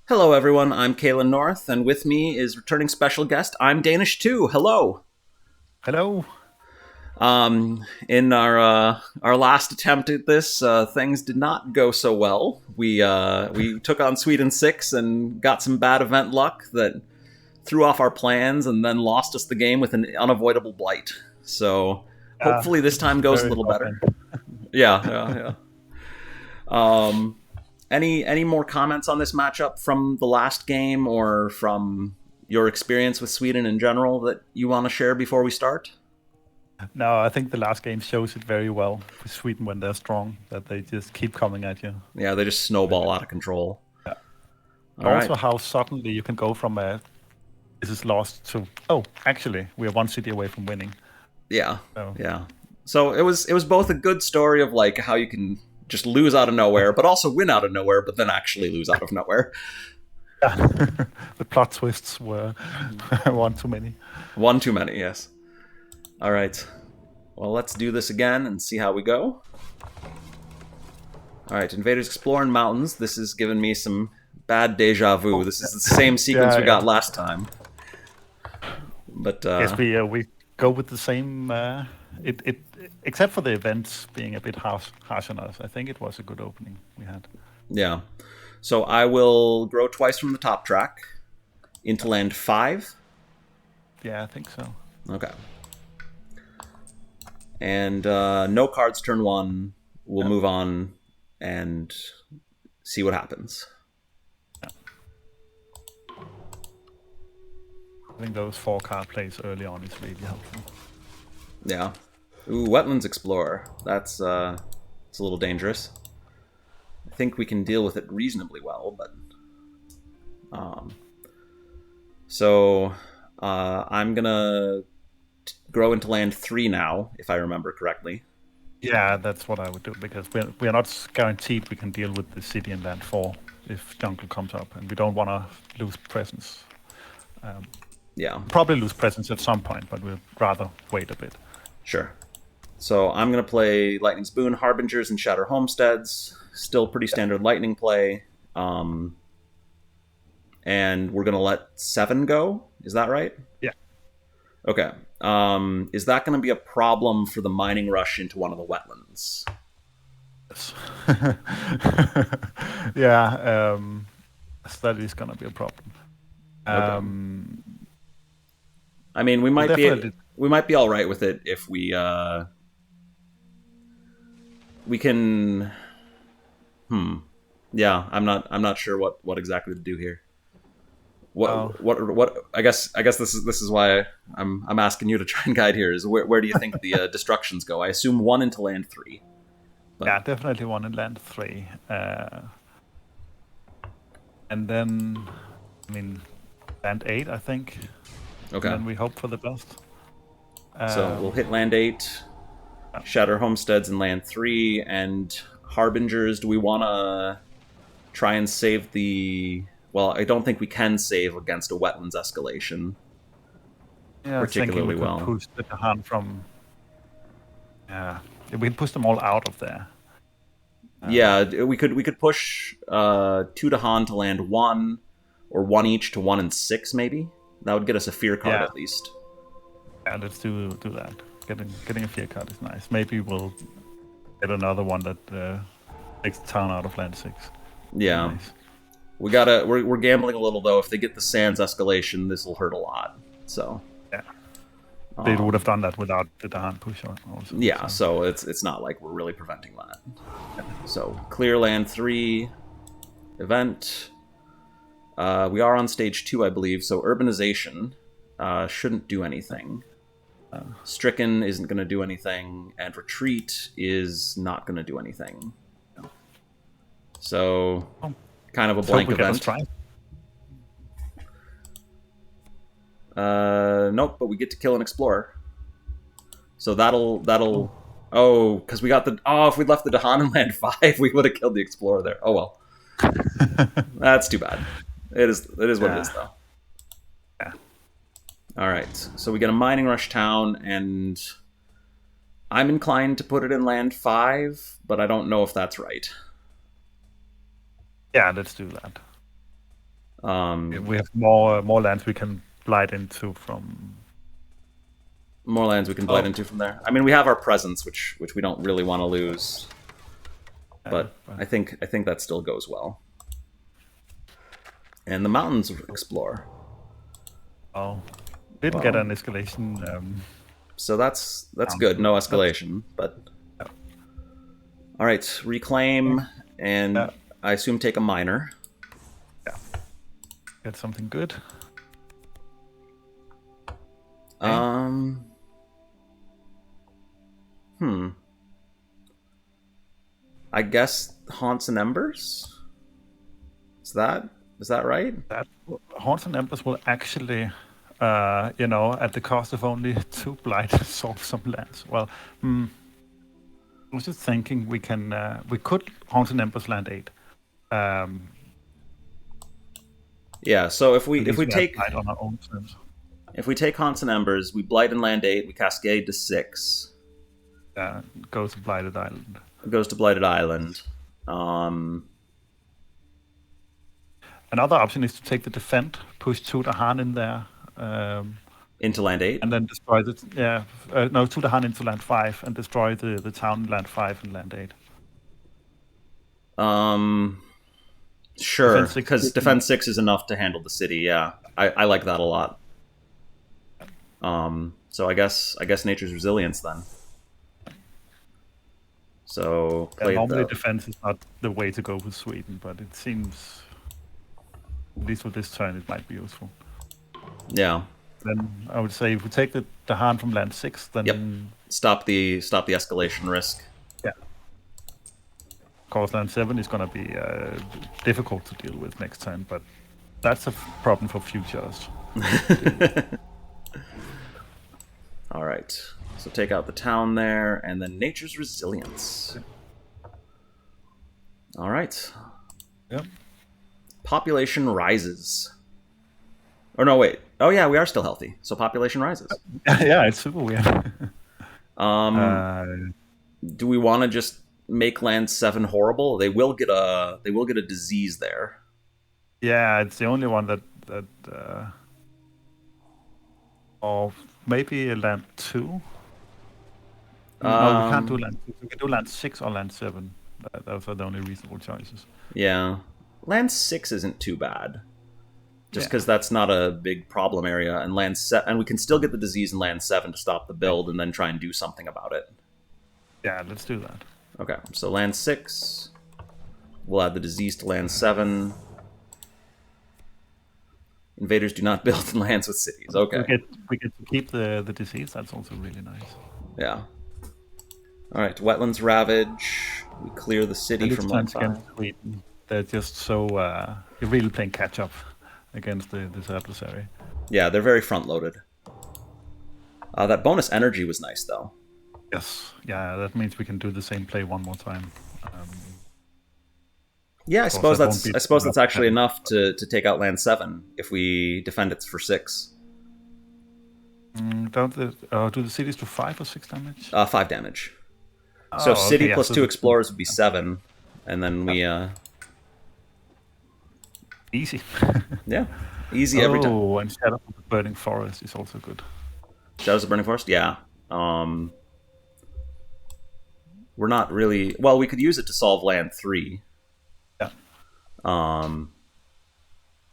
Hello, everyone. I'm Kalen North, and with me is returning special guest. I'm Danish2. Hello. Hello. In our last attempt at this, things did not go so well. We took on Sweden 6 and got some bad event luck that threw off our plans and then lost us the game with an unavoidable blight. So hopefully this It was time a goes a very little rough better. end. Yeah. Um, any more comments on this matchup from the last game or from your experience with Sweden in general that you want to share before we start? No, I think the last game shows it very well with Sweden when they're strong, that they just keep coming at you. Yeah, they just snowball out of control. Yeah. All Also, right. how suddenly you can go from a this is lost to actually we're one city away from winning. Yeah. So Yeah. So it was both a good story of like how you can just lose out of nowhere, but also win out of nowhere, but then actually lose out of nowhere. yeah. The plot twists were one too many. One too many, yes. All right. Well, let's do this again and see how we go. All right, invaders exploring mountains. This has given me some bad deja vu. Oh, This is the same sequence yeah, we yeah. got last time. But Guess we go with the same. It except for the events being a bit harsh on us. I think it was a good opening we had. yeah. So I will grow twice from the top track into land 5. Yeah, I think so. Okay. And no cards turn 1. We'll Yeah. move on and see what happens. I think those 4 card plays early on is really helpful. Yeah. Ooh, Wetlands Explorer. That's it's a little dangerous. I think we can deal with it reasonably well, but um, so I'm gonna grow into land 3 now, if I remember correctly. Yeah, that's what I would do because we're not guaranteed we can deal with the city in land 4 if jungle comes up, and we don't want to lose presence. Yeah, Probably lose presence at some point, but we'd rather wait a bit. sure. So I'm gonna play Lightning's Boon, Harbingers, and Shatter Homesteads. Still pretty standard Lightning play. Um, and we're gonna let 7 go. Is that right? Yeah. Okay. Is that going to be a problem for the mining rush into one of the wetlands? Yes. Yeah. That is gonna be a problem. Okay. Um, I mean, we'll definitely. we might be all right with it if we can. Hmm. Yeah, I'm not sure what exactly to do here. Oh, What I guess this is why I'm asking you to try and guide here. Is where do you think the destructions go? I assume 1 into land 3, but yeah, definitely one in land 3. And then, I mean, land 8, I think. And okay. then we hope for the best. So we'll Um, hit land 8, shatter homesteads in land 3, and harbingers. Do we want to try and save the? Well, I don't think we can save against a wetlands escalation yeah, I was thinking we particularly could well. push the Dahan from. Yeah, we can push them all out of there. Yeah, we could push 2 to Han to land 1, or 1 each to 1 and 6 maybe. That would get us a fear card Yeah, at least. yeah, let's do that. Getting a fear card is nice. Maybe we'll get another one that takes the town out of land 6. Be Yeah, nice. we're gambling a little though. If they get the sands escalation, this will hurt a lot. So Yeah, they would have um, done that without the Dahan push also. yeah, So so it's not like we're really preventing that. So clear land 3 event. We are on stage 2, I believe. So urbanization shouldn't do anything. Stricken isn't going to do anything, and retreat is not going to do anything. So oh, kind of a let's hope blank we get a event. strike. Nope, but we get to kill an explorer. So Oh, that'll. Oh, because we got the. Oh, if we'd left the Dahan in land 5, we would have killed the explorer there. Oh well, that's too bad. It is what it is yeah, though. yeah. All right, so we get a mining rush town, and I'm inclined to put it in land 5, but I don't know if that's right. Yeah, let's do that. We have more lands we can blight into from. More lands we can blight into from there. I mean, we have our presence, which we don't really want to lose, but I think that still goes well. And the mountains explore. Oh, didn't get an escalation. So that's good. No escalation, but all right. Reclaim, and I assume take a minor. Yeah, get something good. I guess Haunts and Embers? Is that right? That Haunts and Embers will actually, at the cost of only 2 blight, solve some lands. Well, I was just thinking we could Haunts and Embers land 8. Yeah. So if we take blight on our own terms. If we take Haunts and Embers, we blight in land 8, we cascade to 6. Goes to Blighted Island. It goes to Blighted Island. Another option is to take the defend, push 2 Dahan in there. Into land 8? And then destroy the... 2 Dahan into land 5 and destroy the town in land 5 and land 8. Sure, because defense 6 is enough to handle the city, yeah. I like that a lot. So I guess Nature's Resilience then. So normally defense is not the way to go with Sweden, but it seems, at least with this turn, it might be useful. Yeah. Then I would say if we take the Dahan from land 6, then stop the escalation risk. Yeah. Of course, land 7 is going to be difficult to deal with next turn, but that's a problem for futures. All right. So take out the town there, and then Nature's Resilience. All right. Yep. Population rises. Or no, wait. Oh yeah, we are still healthy. So population rises. Yeah, it's super weird. Do we want to just make land 7 horrible? They will get a disease there. Yeah, it's the only one that or maybe land 2. No, we can't do land 2. We can do land 6 or land 7. Those are the only reasonable choices. Yeah. Land 6 isn't too bad. Just because that's not a big problem area. And and we can still get the disease in land 7 to stop the build and then try and do something about it. Yeah, let's do that. Okay, so land 6. We'll add the disease to land 7. Invaders do not build in lands with cities. Okay. We get to keep the disease. That's also really nice. Yeah. All right, Wetlands Ravage. We clear the city from land 5. Sweden. They're just so... you're really playing catch-up against this adversary. Yeah, they're very front-loaded. That bonus energy was nice, though. Yes. Yeah, that means we can do the same play one more time. Yeah, I suppose that's actually enough to take out land 7 if we defend it for 6. Do the cities do 5 or 6 damage? 5 damage. So city plus 2 explorers would be 7, and then we... Easy. Yeah, easy every time. Oh, and Shadow of the Burning Forest is also good. Shadows of the Burning Forest? Yeah. We're not really... Well, we could use it to solve land 3. Yeah.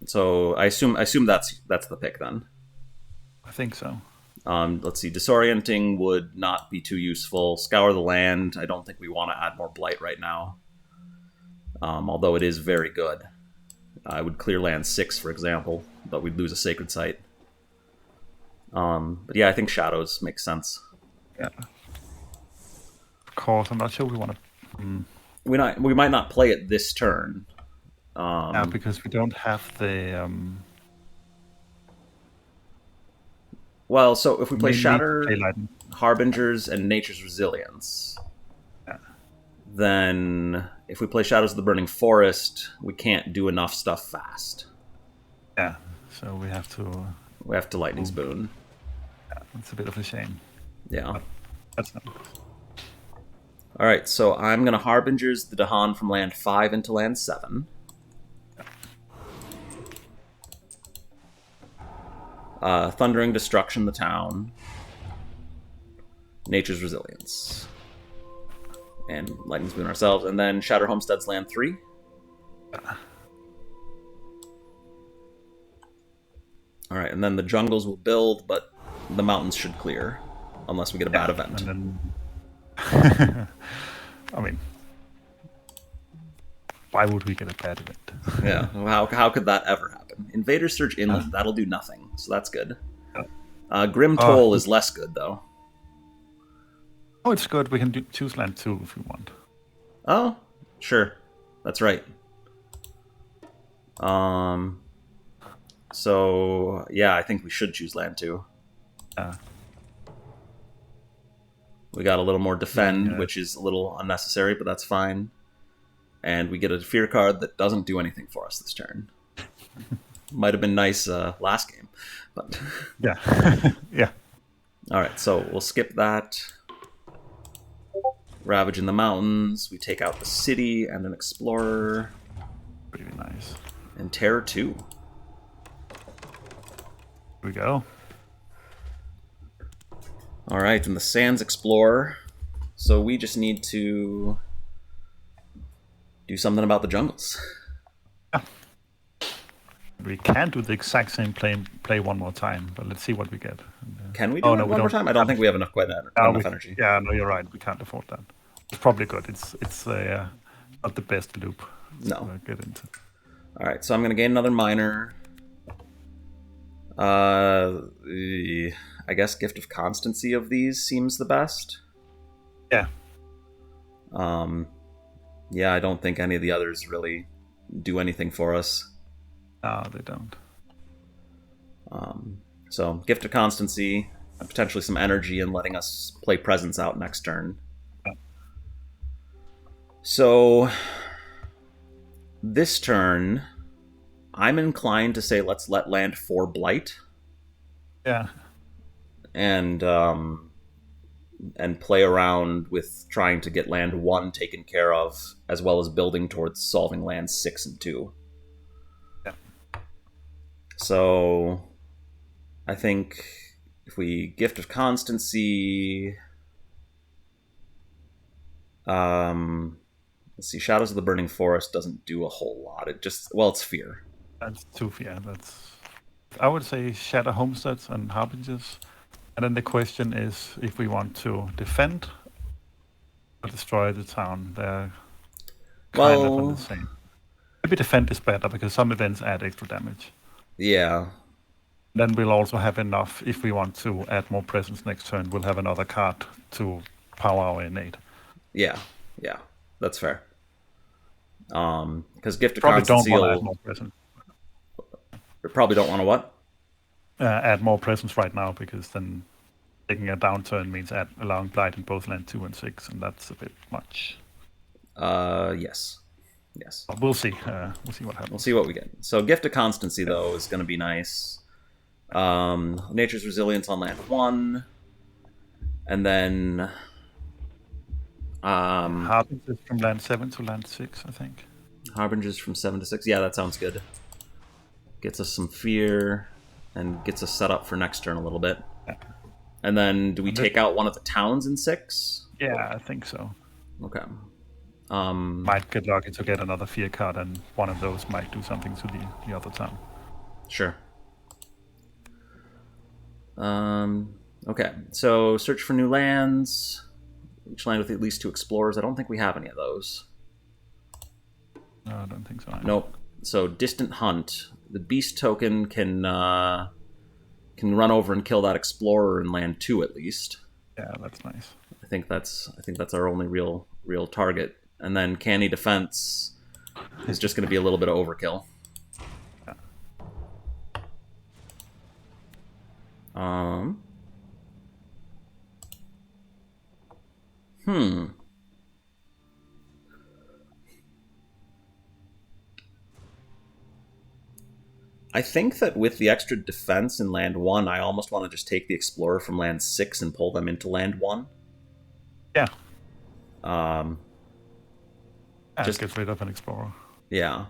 So I assume that's the pick then. I think so. Let's see. Disorienting would not be too useful. Scour the land. I don't think we want to add more blight right now. Although it is very good. I would clear land 6, for example, but we'd lose a sacred site. But yeah, I think shadows make sense. Yeah. Of course, I'm not sure we want to. We might not play it this turn. Yeah, because we don't have the. Well, so if we play Shatter, Harbingers, and Nature's Resilience, then if we play Shadows of the Burning Forest, we can't do enough stuff fast. Yeah, so we have to. We have to Lightning's Boon. Yeah, it's a bit of a shame. Yeah. But that's not. All right, so I'm going to Harbingers the Dahan from land 5 into land 7. Thundering Destruction the town. Nature's Resilience. And Lightning's Boon ourselves. And then Shatter Homestead's land 3. Alright, and then the jungles will build, but the mountains should clear. Unless we get a bad event. And then... I mean... Why would we get a bad event? Yeah, how could that ever happen? Invaders surge inland, that'll do nothing, so that's good. Grim Toll is less good, though. Oh, it's good. We can choose land 2 if we want. Oh, sure. That's right. So, yeah, I think we should choose land 2. We got a little more defend, which is a little unnecessary, but that's fine. And we get a fear card that doesn't do anything for us this turn. Might have been nice last game, but yeah. Yeah. All right, so we'll skip that. Ravage in the mountains. We take out the city and an explorer. Pretty nice. And Terror 2. Here we go. All right, and the Sands Explorer. So we just need to do something about the jungles. Yeah. We can do the exact same play one more time, but let's see what we get. Can we do it one more time? I don't think we have enough enough energy. Yeah, no, you're right. We can't afford that. It's probably good. It's not the best loop. No. To get into. All right, so I'm going to gain another miner. I guess Gift of Constancy of these seems the best. Yeah. Yeah, I don't think any of the others really do anything for us. No, they don't. So, Gift of Constancy, and potentially some energy, and letting us play Presence out next turn. Yeah. So, this turn, I'm inclined to say let's let land 4 Blight. Yeah. And play around with trying to get land 1 taken care of, as well as building towards solving lands 6 and 2. Yeah. So, I think if we Gift of Constancy... let's see, Shadows of the Burning Forest doesn't do a whole lot. It just... Well, it's Fear. That's 2, yeah, that's... I would say Shatter Homesteads and Harbingers. And then the question is if we want to defend or destroy the town. They're kind of on the same. Maybe defend is better because some events add extra damage. Yeah. Then we'll also have enough, if we want to add more presence next turn, we'll have another card to power our innate. Yeah, that's fair. Because Gift of Probably Constancy don't want to add more presence. We probably don't want to what? Add more presence right now, because then taking a downturn means allowing Blight in both land 2 and 6, and that's a bit much. Yes. We'll see. We'll see what happens. We'll see what we get. So Gift of Constancy, though, is going to be nice. Nature's Resilience on land 1. And then... Harbingers from land 7 to land 6, I think. Harbingers from 7 to 6. Yeah, that sounds good. Gets us some fear and gets us set up for next turn a little bit. Yeah. And then do we take out one of the towns in 6? Yeah, I think so. Okay. Might get lucky to get another fear card, and one of those might do something to the other town. Sure. Okay, so search for new lands. Each land with at least 2 explorers. I don't think we have any of those. No, I don't think so. Nope. So Distant Hunt. The Beast token can run over and kill that explorer in land 2 at least. Yeah, that's nice. I think that's our only real target. And then Canny Defense is just going to be a little bit of overkill. Yeah. I think that with the extra defense in land 1, I almost want to just take the Explorer from land 6 and pull them into land 1. Yeah. Just get rid of an Explorer. Yeah.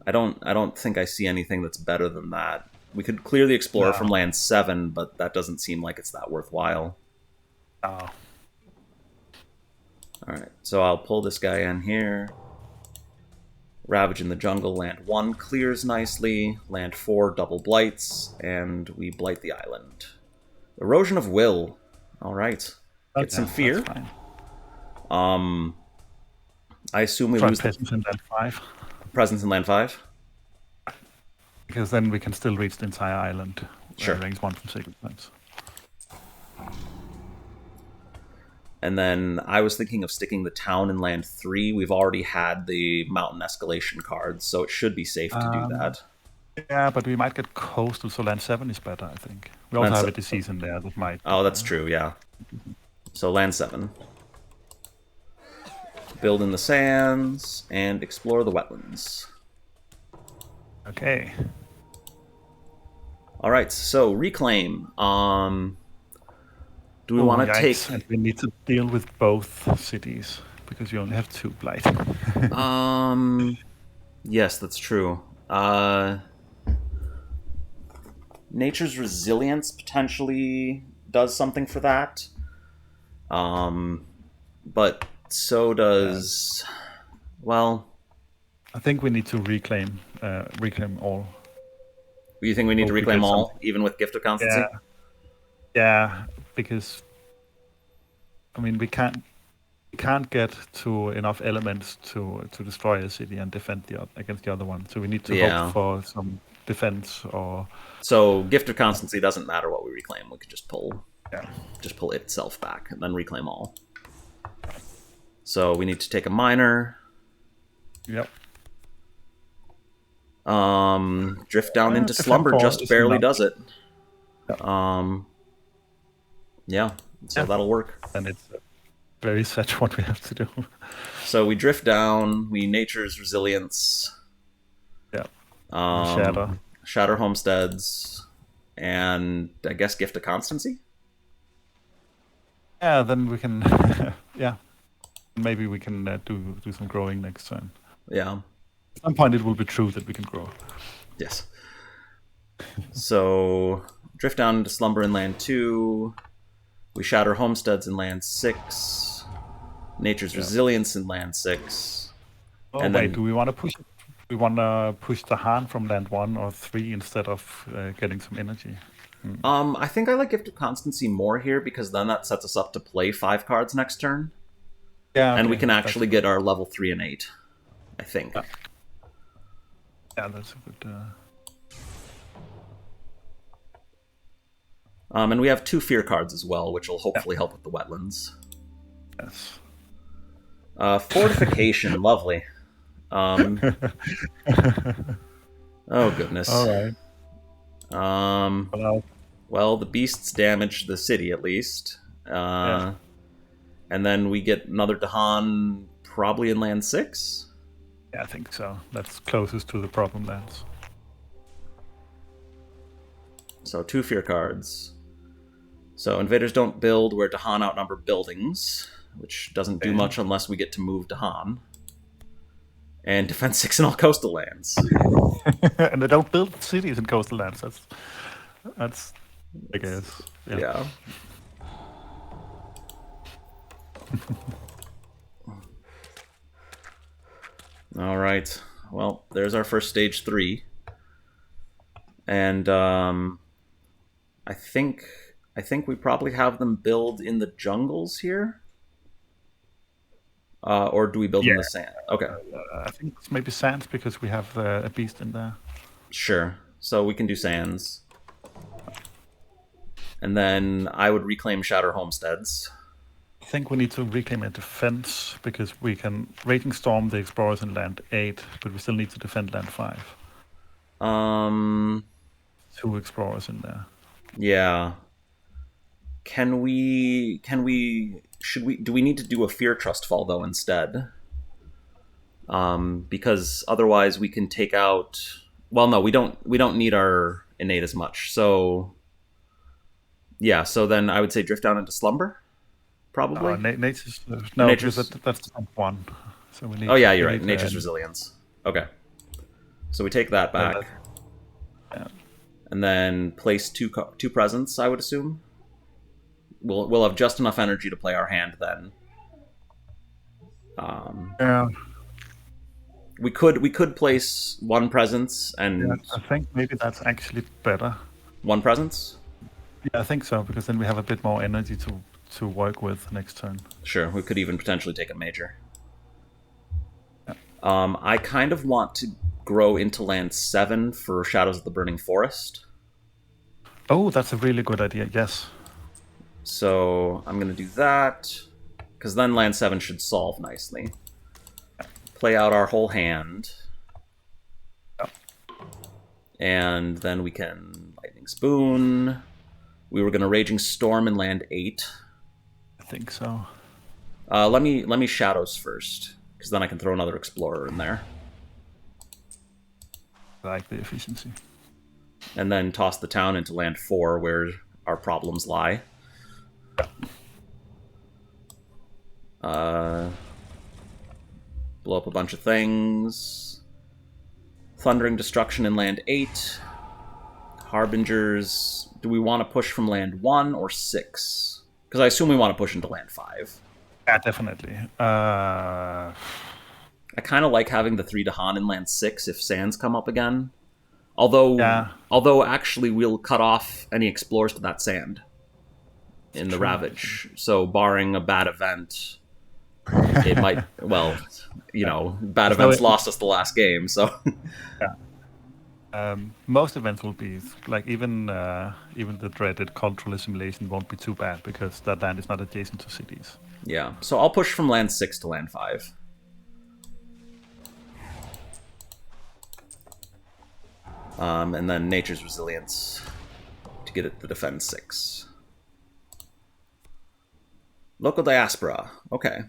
I don't think I see anything that's better than that We could clear the Explorer No. from land 7, but that doesn't seem like it's that worthwhile. Oh. Alright, so I'll pull this guy in here. Ravage in the Jungle, land 1 clears nicely. Land 4 double blights, and we blight the island. Erosion of Will. Alright. Get some fear. That's fine. I assume we Try lose presence in land 5. presence in land 5. Because then we can still reach the entire island. Sure. Range 1 from sacred points. And then I was thinking of sticking the town in land 3. We've already had the mountain escalation cards, so it should be safe to do that. Yeah, but we might get coastal, so land 7 is better, I think. We also have a disease in there that might... Oh, that's true, yeah. So land 7. Build in the sands, and explore the wetlands. Okay. Alright, so reclaim. Do we want to take... And we need to deal with both cities, because you only have 2 blight. Yes, that's true. Nature's Resilience potentially does something for that. But so does... Well... I think we need to reclaim all. You think we need to reclaim all, even with Gift of Constancy? Yeah, because... I mean, we can't get to enough elements to destroy a city and defend against the other one. So we need to hope for some defense or... So Gift of Constancy doesn't matter what we reclaim. We could just pull itself back and then reclaim all. So we need to take a minor. Yep. Drift down into slumber just barely does it. Yep. Yeah, so that'll work. And it's very set what we have to do. So we drift down, we Nature's Resilience. Yeah. Shatter Homesteads, and I guess Gift of Constancy? Yeah, then we can... yeah. Maybe we can do some growing next turn. Yeah. At some point it will be true that we can grow. Yes. So, drift down into Slumber in land 2. We shatter Homesteads in land 6. Nature's Resilience in land 6. Oh, and wait, do we want to push it? We want to push the Han from land 1 or 3 instead of getting some energy? I think I like Gift of Constancy more here because then that sets us up to play 5 cards next turn. Yeah, and we can actually get our level 3 and 8, I think. Yeah, that's a good... And we have 2 fear cards as well, which will hopefully help with the wetlands. Yes. Fortification, lovely. Oh, goodness. All right. Well, the beasts damage the city, at least. And then we get another Dahan probably in land 6? Yeah, I think so. That's closest to the problem lands. So 2 fear cards. So invaders don't build where Dahan outnumber buildings, which doesn't do much unless we get to move Dahan. And defend 6 in all coastal lands. And they don't build cities in coastal lands. That's I guess. Yeah. All right. Well, there's our first stage 3. And I think we probably have them build in the jungles here. Or do we build in the sand? Okay. I think it's maybe sands because we have a beast in there. Sure. So we can do sands. And then I would reclaim Shatter Homesteads. I think we need to reclaim a defense because we can Raging Storm the Explorers in land 8, but we still need to defend land 5. 2 Explorers in there. Yeah. Do we need to do a Fear Trust Fall though instead? Because otherwise we can take out. Well, no, we don't need our innate as much. So yeah, so then I would say drift down into slumber, probably. Nature's that's the one. So we need. Oh yeah, you're right. Nature's resilience. Okay, so we take that back, And then place two presents, I would assume. We'll have just enough energy to play our hand then. Yeah. We could place one presence and I think maybe that's actually better. one presence. Yeah, I think so, because then we have a bit more energy to work with next turn. Sure, we could even potentially take a major. Yeah. I kind of want to grow into land 7 for Shadows of the Burning Forest. Oh, that's a really good idea. Yes. So I'm going to do that, because then land 7 should solve nicely. Play out our whole hand. Yeah. And then we can Lightning Spoon. We were going to Raging Storm in land 8. I think so. Let me Shadows first, because then I can throw another Explorer in there. I like the efficiency. And then toss the town into land 4, where our problems lie. Blow up a bunch of things. Thundering Destruction in land 8. Harbingers. Do we want to push from land 1 or 6? Because I assume we want to push into land 5. Yeah, definitely. I kind of like having the 3 Dahan in land 6 if sands come up again. Although actually we'll cut off any explorers to that sand in the Ravage. So barring a bad event, it might, well, bad events lost us the last game, so. Yeah. Most events will be, like, even the dreaded cultural assimilation won't be too bad, because that land is not adjacent to cities. Yeah, so I'll push from land 6 to land 5. And then Nature's Resilience to get it to defend 6. Local Diaspora. Okay.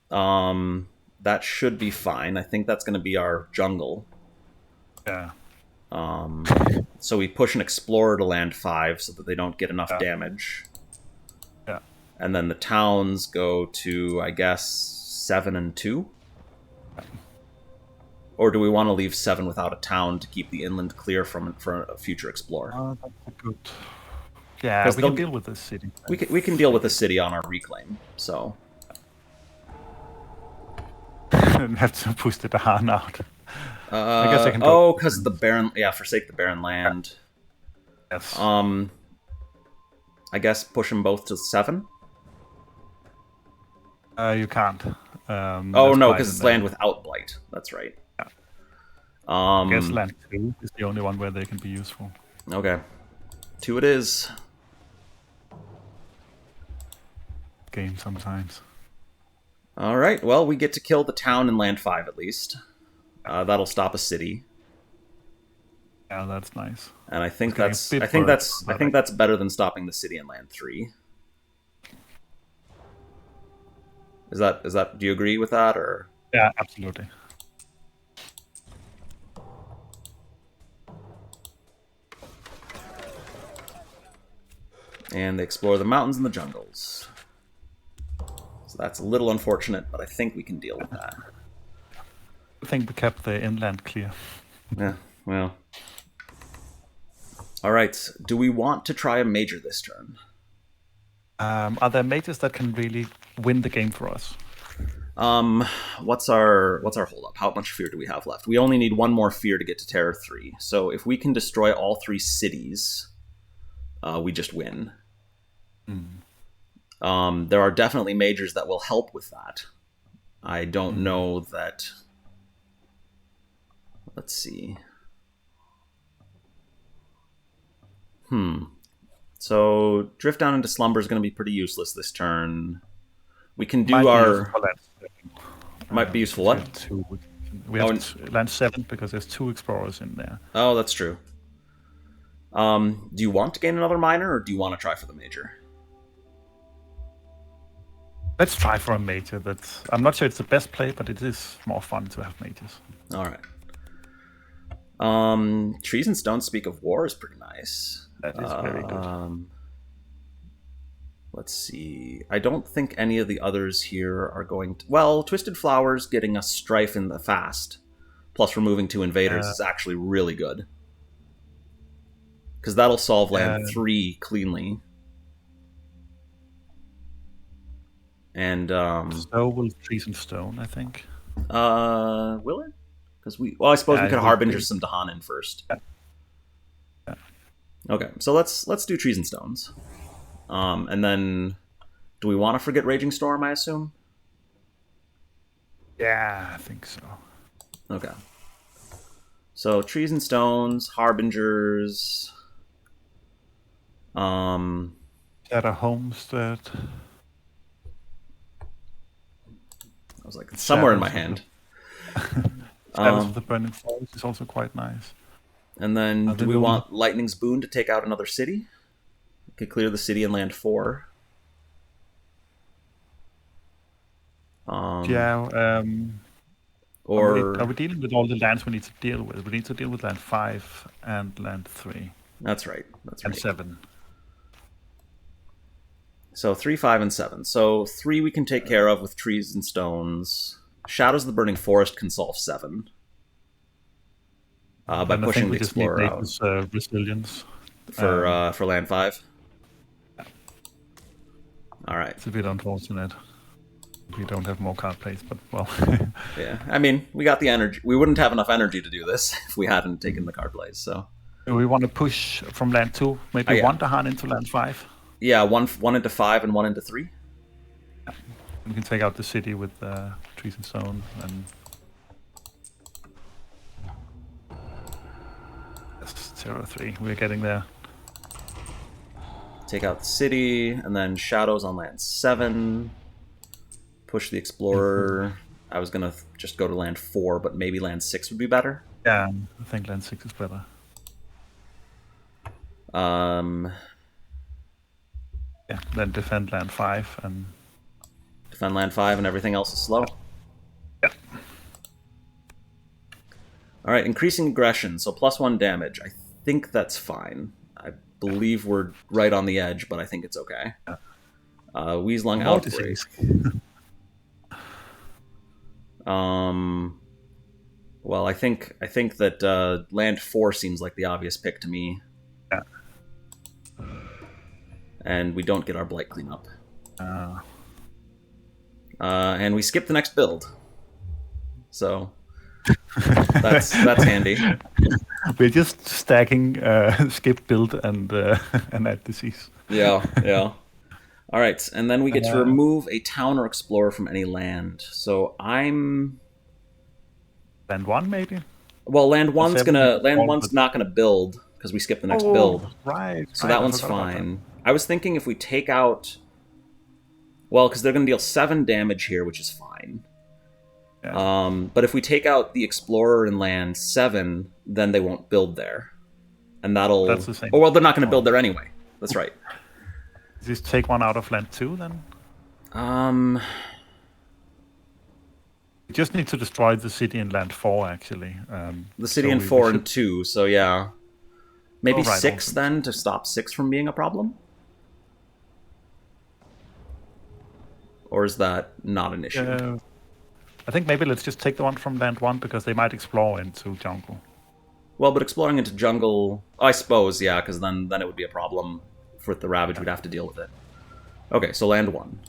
That should be fine. I think that's going to be our jungle. Yeah. So we push an Explorer to land 5 so that they don't get enough damage. Yeah. And then the towns go to, I guess, 7 and 2? Or do we want to leave 7 without a town to keep the inland clear for a future Explorer? That's a good. Yeah, we can deal with this city. We can deal with the city on our reclaim, so. Have to push the Dahan out. I guess I can. Oh, because the barren. Yeah, forsake the barren land. Yes. I guess push them both to 7. You can't. Oh no, because it's land without blight. That's right. Yeah. I guess land 2 is the only one where they can be useful. Okay, 2 it is. Game sometimes. All right. Well, we get to kill the town in land 5 at least. That'll stop a city. Yeah, that's nice. And I think that's better than stopping the city in land 3. Is that? Do you agree with that, or? Yeah, absolutely. And they explore the mountains and the jungles. So that's a little unfortunate, but I think we can deal with that. I think we kept the inland clear. Yeah, well. All right. Do we want to try a major this turn? Are there majors that can really win the game for us? What's our holdup? How much fear do we have left? We only need 1 more fear to get to Terror 3. So if we can destroy all 3 cities, we just win. There are definitely majors that will help with that. I don't know that. Let's see. So Drift Down into Slumber is going to be pretty useless this turn. We can do Might be useful. What? We have land 7 because there's 2 explorers in there. Oh, that's true. Do you want to gain another minor, or do you want to try for the major? Let's try for a major. I'm not sure it's the best play, but it is more fun to have majors. All right. Trees and Stones Speak of War is pretty nice. That is very good. Let's see. I don't think any of the others here are going to... Well, Twisted Flowers getting a strife in the fast, plus removing 2 invaders is actually really good. because that'll solve land 3 cleanly. And so will trees and stone, I think. will it? Because I suppose we could harbinger some Dahan in first. Yeah. Okay, so let's do trees and stones, and then do we want to forget Raging Storm? I assume. Yeah, I think so. Okay. So trees and stones, harbingers. At a homestead. I was like somewhere in my hand. Shadows of the Burning Forest is also quite nice. And then, do we want Lightning's Boon to take out another city? We could clear the city and land 4. Or are we dealing with all the lands we need to deal with? We need to deal with land 5 and land 3. That's right. And 7. So 3, 5, and 7. So 3 we can take care of with trees and stones. Shadows of the Burning Forest can solve 7. By pushing the Explorer out. This, resilience. For land 5? All right. It's a bit unfortunate. We don't have more card plays, but well. Yeah, I mean, we got the energy. We wouldn't have enough energy to do this if we hadn't taken the card plays, so. Do we want to push from land 2? Maybe one Dahan into land 5? Yeah, one into 5 and 1 into 3. Yeah. We can take out the city with trees and stone and. Yes, 0-3. We're getting there. Take out the city, and then shadows on land 7. Push the Explorer. I was gonna just go to land 4, but maybe land 6 would be better. Yeah, I think land 6 is better. Yeah, then defend land 5 and defend land 5, and everything else is slow. Yeah. All right, increasing aggression, so +1 damage. I think that's fine. I believe we're right on the edge, but I think it's okay. Yeah. Weaselung Outbreak. Well, I think that land 4 seems like the obvious pick to me. Yeah. And we don't get our blight cleanup. And we skip the next build. So that's handy. We're just stacking skip build and add disease. Yeah. All right, and then we get to remove a town or explorer from any land. So I'm land 1 maybe. Well, land 1's not gonna build because we skip the next build. Right. So that one's fine. I was thinking if we take out, well, because they're gonna deal 7 damage here, which is fine. Yeah. But if we take out the explorer in land 7, then they won't build there, and that'll. That's the same. Oh well, they're not gonna build there anyway. That's right. Just take one out of land 2 then? We just need to destroy the city in land 4 actually. The city in 4 and 2, so yeah. Maybe 6 then to stop 6 from being a problem? Or is that not an issue? I think maybe let's just take the one from land 1 because they might explore into jungle. Well, but exploring into jungle, I suppose, yeah, because then it would be a problem. With the Ravage, we'd have to deal with it. Okay, so land 1.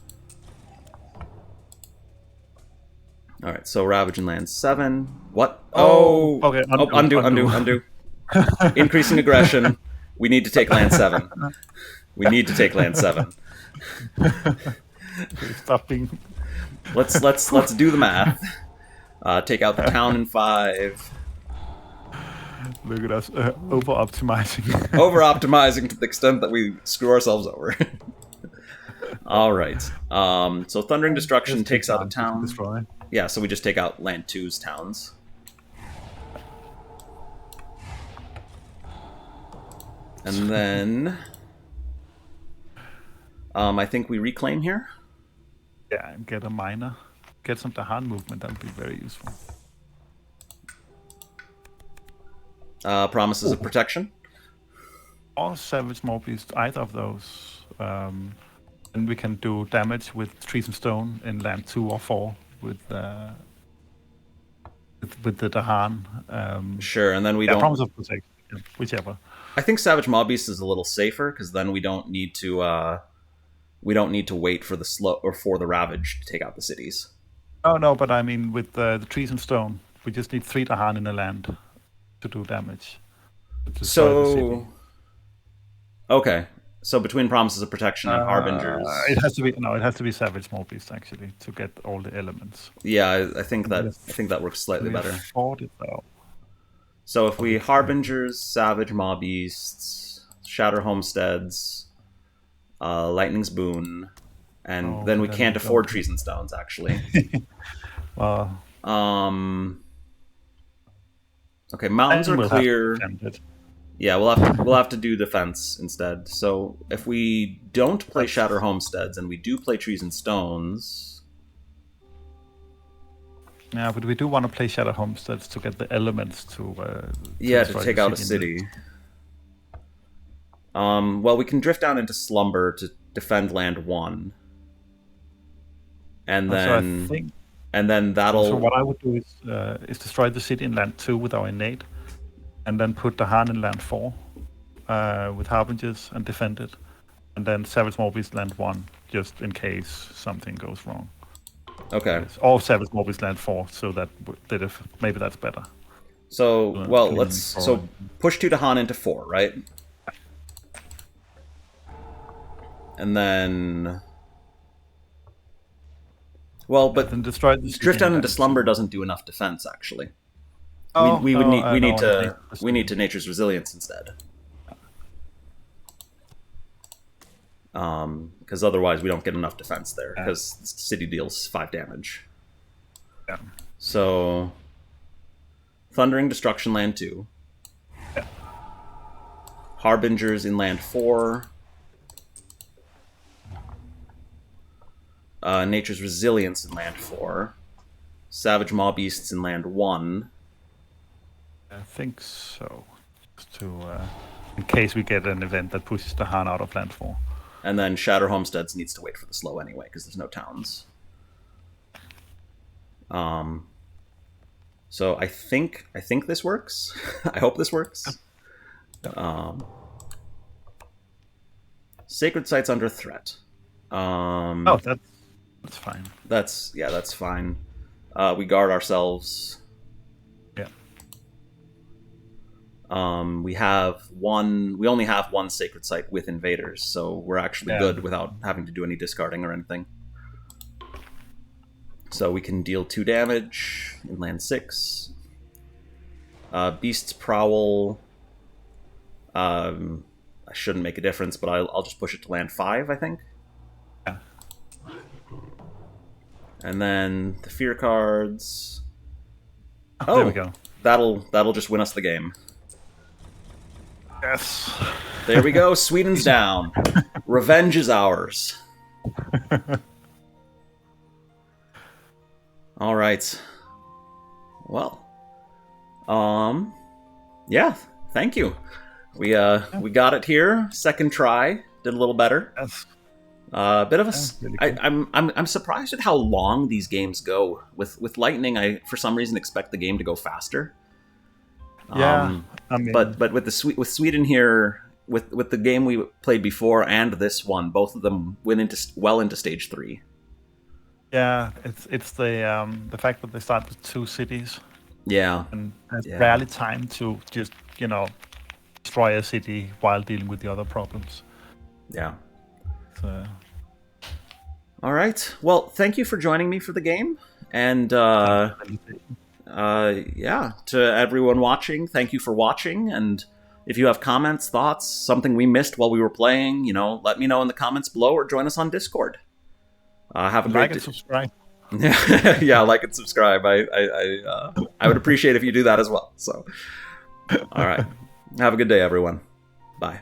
Alright, so Ravage in land 7. What? Oh! Okay, undo. Increasing aggression. We need to take land 7. We need to take land 7. Stop being... Let's do the math. Take out the town in 5. Look at us, over-optimizing. Over-optimizing to the extent that we screw ourselves over. All right. So Thundering Destruction takes out a town. Yeah, so we just take out land 2's towns. And then... I think we reclaim here. Yeah, and get a miner. Get some Dahan movement, that would be very useful. Promises of protection. Or Savage Morbeast, either of those. And we can do damage with trees and stone in land 2 or 4 with the Dahan. Sure, and then we don't. Promise of protection. whichever. I think Savage Mob Beast is a little safer because then we don't need to wait for the slow or for the Ravage to take out the cities. Oh no, but I mean with the trees and stone, we just need 3 Dahan in the land to do damage to destroy the city. So okay, so between Promises of Protection and Harbingers, It has to be no, it has to be Savage Small Beast actually to get all the elements. yeah, I think that works slightly We better. afford it though. So if we Harbingers, Savage Mob Beasts, Shatter Homesteads, Lightning's Boon, and then we then can't we afford don't. Trees and Stones actually. Well, Okay, mountains are we'll have to clear. defend it. Yeah, we'll have to do defense instead. So if we don't play Shatter Homesteads and we do play Trees and Stones, Yeah, but we do want to play Shadow Homesteads to get the elements to destroy take the out a city. city. Well, we can drift down into Slumber to defend land 1, and So I then think that'll. so. What I would do is destroy the city in land 2 with our innate, and then put the Han in land 4 with Harbingers and defend it, and then Savage Morbius land 1 just in case something goes wrong. Okay. Or Savage Morbius land 4, so that maybe that's better. So clean so push 2 Dahan into 4, right? And then. Well, but then destroy the drift down into land Slumber doesn't do enough defense actually. Oh, we need no, to Nature's Resilience instead. Because otherwise we don't get enough defense there because the city deals 5 damage. Yeah. So Thundering Destruction land 2. Yeah. Harbingers in land 4. Nature's Resilience in land 4. Savage Maw Beasts in land 1. I think so. Just to in case we get an event that pushes the Han out of land 4. And then Shatter Homesteads needs to wait for the slow anyway because there's no towns. So I think this works. I hope this works. Sacred Site's under threat. That's fine. That's fine. We guard ourselves. Yeah. We only have one Sacred Site with invaders, so we're actually good without having to do any discarding or anything. So we can deal 2 damage in land 6. Beast's Prowl. I shouldn't make a difference, but I'll just push it to land 5, I think. Yeah. And then the fear cards. There we go. That'll just win us the game. Yes. There we go. Sweden's down. Revenge is ours. All right. Well. Yeah. Thank you. We got it here. Second try. Did a little better. Yes. Bit of a. Really cool. I'm surprised at how long these games go. With Lightning, I for some reason expect the game to go faster. Yeah. I mean, but with Sweden here, with the game we played before and this one, both of them went into stage 3. Yeah, it's the fact that they start with 2 cities. Yeah. And there's rarely time to just destroy a city while dealing with the other problems. Yeah. So. All right. Well, thank you for joining me for the game, and to everyone watching, thank you for watching. And if you have comments, thoughts, something we missed while we were playing, let me know in the comments below or join us on Discord. Have a great Like and subscribe. Yeah, like and subscribe. I would appreciate if you do that as well. So, all right. Have a good day, everyone. Bye.